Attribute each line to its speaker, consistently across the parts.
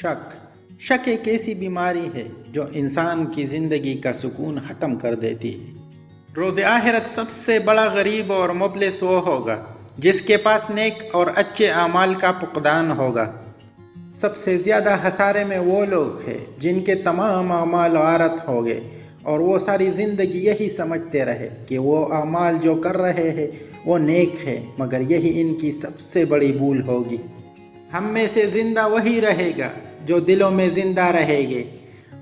Speaker 1: शक शक एक ऐसी बीमारी है जो इंसान की ज़िंदगी का सुकून ख़त्म कर देती है। रोज़ आखिरत सबसे बड़ा गरीब और मुफलिस वो होगा जिसके पास नेक और अच्छे आमाल का फुकदान होगा। सबसे ज़्यादा खसारे में वो लोग हैं जिनके तमाम आमाल गारत हो गए और वो सारी ज़िंदगी यही समझते रहे कि वो आमाल जो कर रहे हैं वो नेक है, मगर यही इनकी सबसे बड़ी भूल होगी। हम में से ज़िंदा वही रहेगा जो दिलों में ज़िंदा रहेंगे,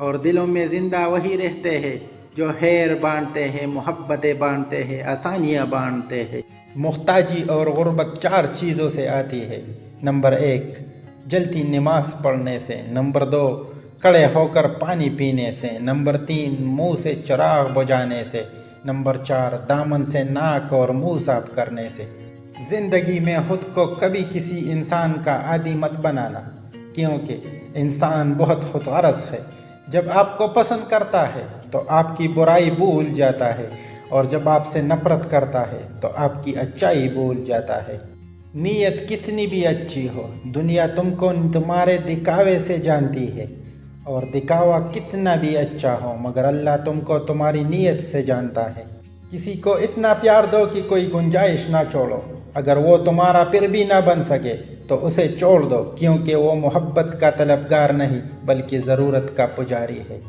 Speaker 1: और दिलों में ज़िंदा वही रहते हैं जो खैर बांटते हैं, मोहब्बतें बांटते हैं, आसानियाँ बांटते हैं। मुख्ताजी और गुर्बत 4 चीज़ों से आती है। नंबर 1 जल्दी नमाज पढ़ने से, नंबर 2 खड़े होकर पानी पीने से, नंबर 3 मुंह से चिराग बुझाने से, नंबर 4 दामन से नाक और मुंह साफ करने से। ज़िंदगी में खुद को कभी किसी इंसान का आदी मत बनाना, क्योंकि इंसान बहुत खुदगर्ज़ है। जब आपको पसंद करता है तो आपकी बुराई भूल जाता है, और जब आपसे नफ़रत करता है तो आपकी अच्छाई भूल जाता है। नीयत कितनी भी अच्छी हो, दुनिया तुमको तुम्हारे दिखावे से जानती है, और दिखावा कितना भी अच्छा हो मगर अल्लाह तुमको तुम्हारी नीयत से जानता है। किसी को इतना प्यार दो कि कोई गुंजाइश ना छोड़ो। अगर वो तुम्हारा फिर भी ना बन सके तो उसे छोड़ दो, क्योंकि वो मोहब्बत का तलबगार नहीं बल्कि ज़रूरत का पुजारी है।